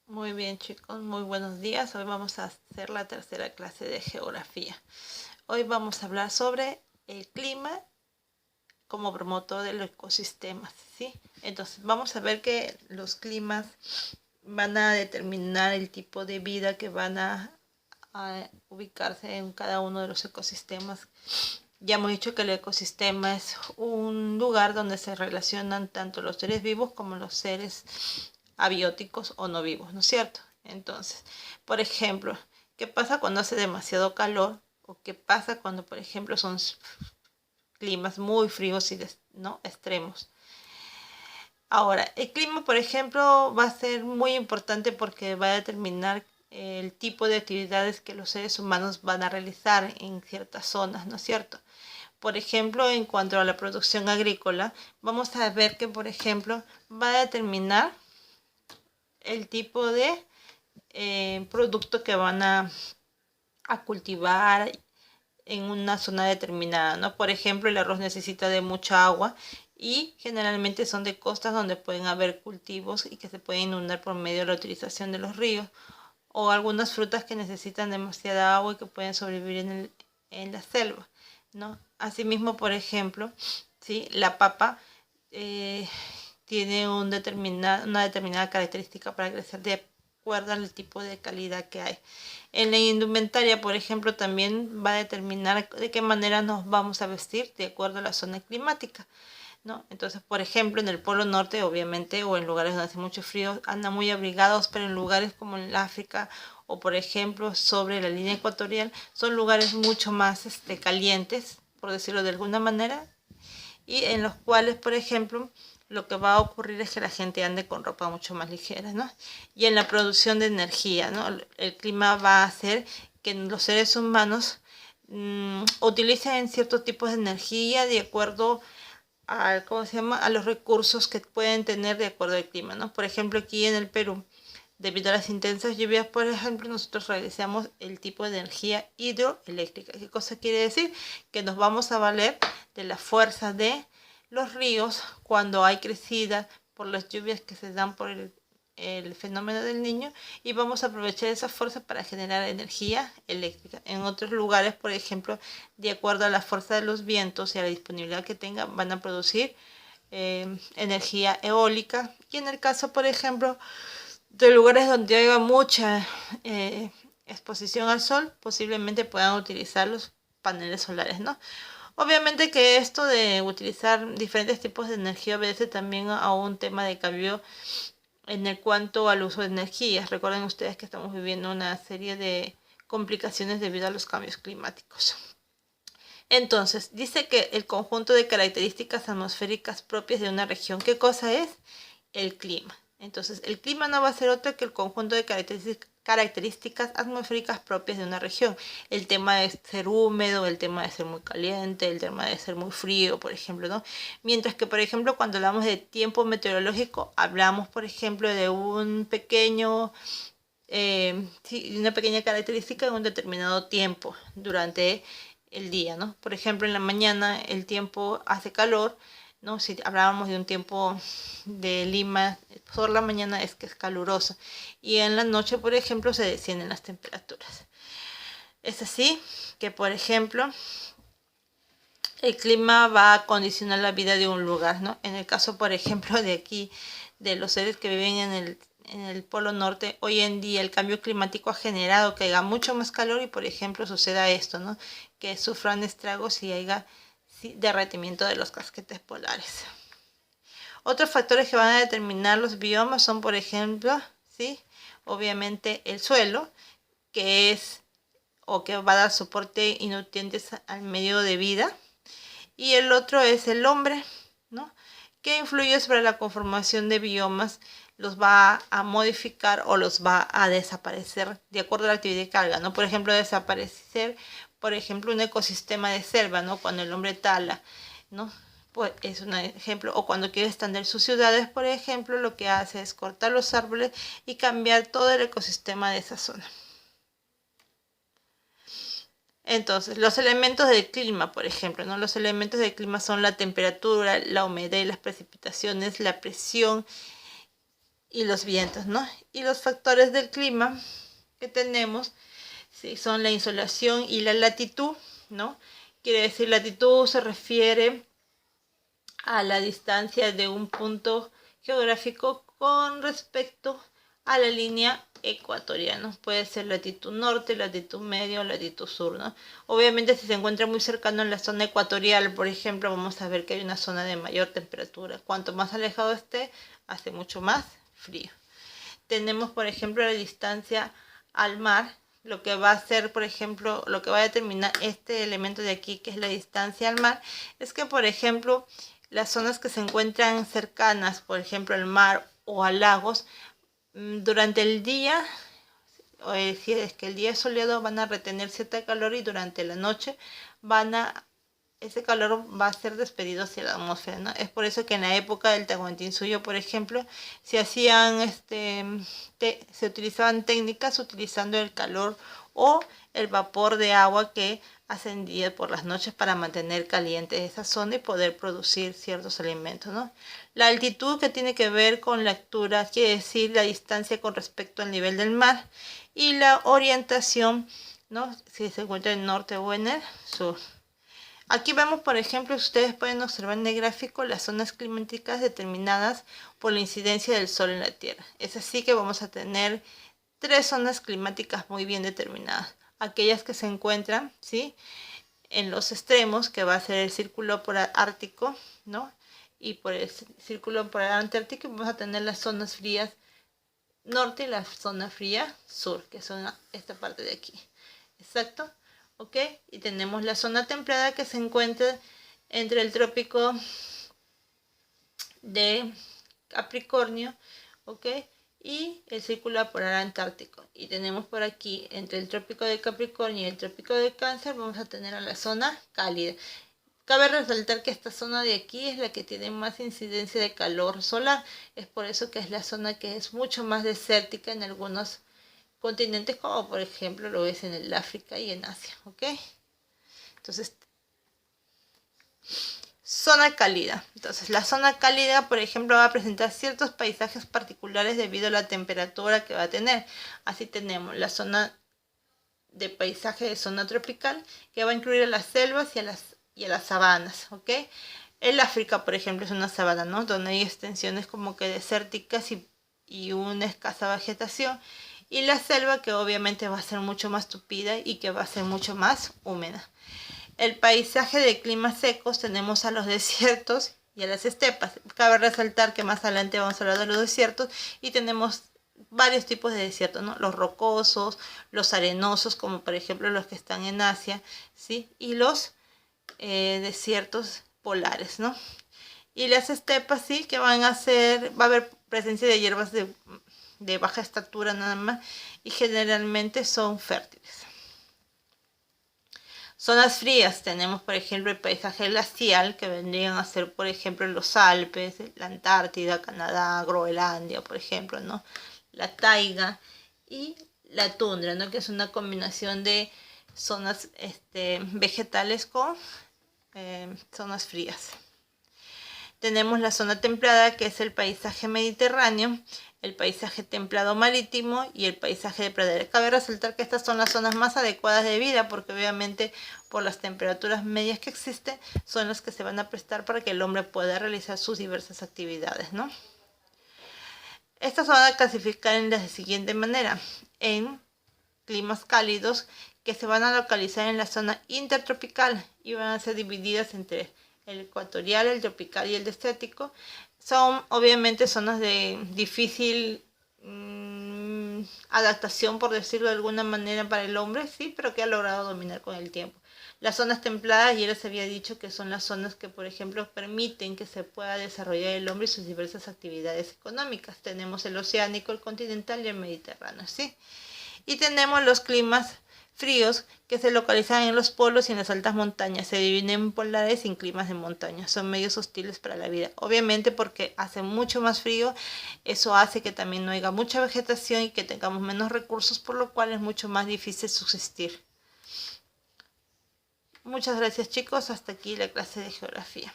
Muy bien, chicos, muy buenos días. Hoy vamos a hacer la tercera clase de geografía. Hoy vamos a hablar sobre el clima como promotor del ecosistema, ¿sí? Entonces, vamos a ver que los climas van a determinar el tipo de vida que van a ubicarse en cada uno de los ecosistemas. Ya hemos dicho que el ecosistema es un lugar donde se relacionan tanto los seres vivos como los seres abióticos o no vivos, ¿no es cierto? Entonces, por ejemplo, ¿qué pasa cuando hace demasiado calor? ¿O qué pasa cuando, por ejemplo, son climas muy fríos y no extremos? Ahora, el clima, por ejemplo, va a ser muy importante porque va a determinar el tipo de actividades que los seres humanos van a realizar en ciertas zonas, ¿no es cierto? Por ejemplo, en cuanto a la producción agrícola, vamos a ver que, por ejemplo, va a determinar el tipo de producto que van a cultivar en una zona determinada, ¿no? Por ejemplo, el arroz necesita de mucha agua y generalmente son de costas donde pueden haber cultivos y que se pueden inundar por medio de la utilización de los ríos, o algunas frutas que necesitan demasiada agua y que pueden sobrevivir en la selva, ¿no? Asimismo, por ejemplo, ¿sí? La papa eh, tiene una determinada característica para crecer de acuerdo al tipo de calidad que hay. En la indumentaria, por ejemplo, también va a determinar de qué manera nos vamos a vestir de acuerdo a la zona climática, ¿no? Entonces, por ejemplo, en el Polo Norte, obviamente, o en lugares donde hace mucho frío, andan muy abrigados, pero en lugares como en el África o, por ejemplo, sobre la línea ecuatorial, son lugares mucho más calientes, por decirlo de alguna manera, y en los cuales, por ejemplo, lo que va a ocurrir es que la gente ande con ropa mucho más ligera, ¿no? Y en la producción de energía, ¿no? El clima va a hacer que los seres humanos utilicen ciertos tipos de energía de acuerdo a, ¿cómo se llama? A los recursos que pueden tener de acuerdo al clima, ¿no? Por ejemplo, aquí en el Perú, debido a las intensas lluvias, por ejemplo, nosotros realizamos el tipo de energía hidroeléctrica. ¿Qué cosa quiere decir? Que nos vamos a valer de la fuerza de los ríos cuando hay crecida por las lluvias que se dan por el fenómeno del niño, y vamos a aprovechar esa fuerza para generar energía eléctrica. En otros lugares, por ejemplo, de acuerdo a la fuerza de los vientos y a la disponibilidad que tengan, van a producir energía eólica. Y en el caso, por ejemplo, de lugares donde haya mucha exposición al sol, posiblemente puedan utilizar los paneles solares, ¿no? Obviamente que esto de utilizar diferentes tipos de energía obedece también a un tema de cambio en el cuanto al uso de energías. Recuerden ustedes que estamos viviendo una serie de complicaciones debido a los cambios climáticos. Entonces, dice que el conjunto de características atmosféricas propias de una región, ¿qué cosa es? El clima. Entonces, el clima no va a ser otro que el conjunto de características atmosféricas propias de una región. El tema de ser húmedo, el tema de ser muy caliente, el tema de ser muy frío, por ejemplo, ¿no? Mientras que, por ejemplo, cuando hablamos de tiempo meteorológico, hablamos, por ejemplo, de un pequeño, sí, una pequeña característica en un determinado tiempo durante el día, ¿no? Por ejemplo, en la mañana el tiempo hace calor, ¿no? Si hablábamos de un tiempo de Lima, por la mañana es que es caluroso, y en la noche, por ejemplo, se descienden las temperaturas. Es así que, por ejemplo, el clima va a condicionar la vida de un lugar, ¿no? En el caso, por ejemplo, de aquí, de los seres que viven en el Polo Norte, hoy en día el cambio climático ha generado que haya mucho más calor y, por ejemplo, suceda esto, ¿no? Que sufran estragos y haya derretimiento de los casquetes polares. Otros factores que van a determinar los biomas son, por ejemplo, ¿sí? Obviamente el suelo, que es o que va a dar soporte y nutrientes al medio de vida. Y el otro es el hombre, ¿no? Que influye sobre la conformación de biomas, los va a modificar o los va a desaparecer de acuerdo a la actividad que haga, ¿no? Por ejemplo, desaparecer, por ejemplo, un ecosistema de selva, ¿no? Cuando el hombre tala, ¿no? Pues es un ejemplo. O cuando quiere extender sus ciudades, por ejemplo, lo que hace es cortar los árboles y cambiar todo el ecosistema de esa zona. Entonces, los elementos del clima, por ejemplo, ¿no? Los elementos del clima son la temperatura, la humedad y las precipitaciones, la presión y los vientos, ¿no? Y los factores del clima que tenemos, sí, son la insolación y la latitud, ¿no? Quiere decir, latitud se refiere a la distancia de un punto geográfico con respecto a la línea ecuatoriana. Puede ser latitud norte, latitud medio, latitud sur, ¿no? Obviamente, si se encuentra muy cercano en la zona ecuatorial, por ejemplo, vamos a ver que hay una zona de mayor temperatura. Cuanto más alejado esté, hace mucho más frío. Tenemos, por ejemplo, la distancia al mar, lo que va a ser, por ejemplo, lo que va a determinar este elemento de aquí, que es la distancia al mar, es que, por ejemplo, las zonas que se encuentran cercanas, por ejemplo, al mar o a lagos, durante el día, si es que el día es soleado, van a retener cierta calor y durante la noche ese calor va a ser despedido hacia la atmósfera, ¿no? Es por eso que en la época del Tahuantinsuyo, por ejemplo, se utilizaban técnicas utilizando el calor o el vapor de agua que ascendía por las noches para mantener caliente esa zona y poder producir ciertos alimentos, ¿no? La altitud, que tiene que ver con la altura, quiere decir la distancia con respecto al nivel del mar, y la orientación, ¿no? Si se encuentra en el norte o en el sur. Aquí vemos, por ejemplo, ustedes pueden observar en el gráfico las zonas climáticas determinadas por la incidencia del sol en la Tierra. Es así que vamos a tener 3 zonas climáticas muy bien determinadas. Aquellas que se encuentran, ¿sí?, en los extremos, que va a ser el círculo polar ártico, ¿no? Y por el círculo polar antártico vamos a tener las zonas frías norte y la zona fría sur, que son esta parte de aquí. Exacto. ¿Ok? Y tenemos la zona templada, que se encuentra entre el trópico de Capricornio, ¿ok?, y el círculo polar antártico. Y tenemos por aquí, entre el trópico de Capricornio y el trópico de Cáncer, vamos a tener a la zona cálida. Cabe resaltar que esta zona de aquí es la que tiene más incidencia de calor solar. Es por eso que es la zona que es mucho más desértica en algunos continentes, como por ejemplo lo es en el África y en Asia, ¿ok? Entonces, zona cálida. Entonces, la zona cálida, por ejemplo, va a presentar ciertos paisajes particulares debido a la temperatura que va a tener. Así tenemos la zona de paisaje de zona tropical, que va a incluir a las selvas y a las sabanas, ¿ok? El África, por ejemplo, es una sabana, ¿no?, donde hay extensiones como que desérticas y una escasa vegetación. Y la selva, que obviamente va a ser mucho más tupida y que va a ser mucho más húmeda. El paisaje de climas secos, tenemos a los desiertos y a las estepas. Cabe resaltar que más adelante vamos a hablar de los desiertos y tenemos varios tipos de desiertos, ¿no? Los rocosos, los arenosos, como por ejemplo los que están en Asia, ¿sí?, y los desiertos polares, ¿no? Y las estepas, sí, que va a haber presencia de hierbas de baja estatura nada más, y generalmente son fértiles. Zonas frías, tenemos por ejemplo el paisaje glacial, que vendrían a ser por ejemplo los Alpes, la Antártida, Canadá, Groenlandia, por ejemplo, ¿no?, la taiga y la tundra, ¿no?, que es una combinación de zonas vegetales con zonas frías. Tenemos la zona templada, que es el paisaje mediterráneo, el paisaje templado marítimo y el paisaje de pradera. Cabe resaltar que estas son las zonas más adecuadas de vida, porque obviamente por las temperaturas medias que existen son las que se van a prestar para que el hombre pueda realizar sus diversas actividades, ¿no? Estas se van a clasificar de la siguiente manera: en climas cálidos, que se van a localizar en la zona intertropical y van a ser divididas entre el ecuatorial, el tropical y el desértico. Son obviamente zonas de difícil adaptación, por decirlo de alguna manera, para el hombre, sí, pero que ha logrado dominar con el tiempo. Las zonas templadas, ya les había dicho que son las zonas que, por ejemplo, permiten que se pueda desarrollar el hombre y sus diversas actividades económicas. Tenemos el oceánico, el continental y el mediterráneo, ¿sí? Y tenemos los climas fríos, que se localizan en los polos y en las altas montañas. Se dividen en polares y en climas de montaña. Son medios hostiles para la vida. Obviamente porque hace mucho más frío, eso hace que también no haya mucha vegetación y que tengamos menos recursos, por lo cual es mucho más difícil subsistir. Muchas gracias, chicos. Hasta aquí la clase de geografía.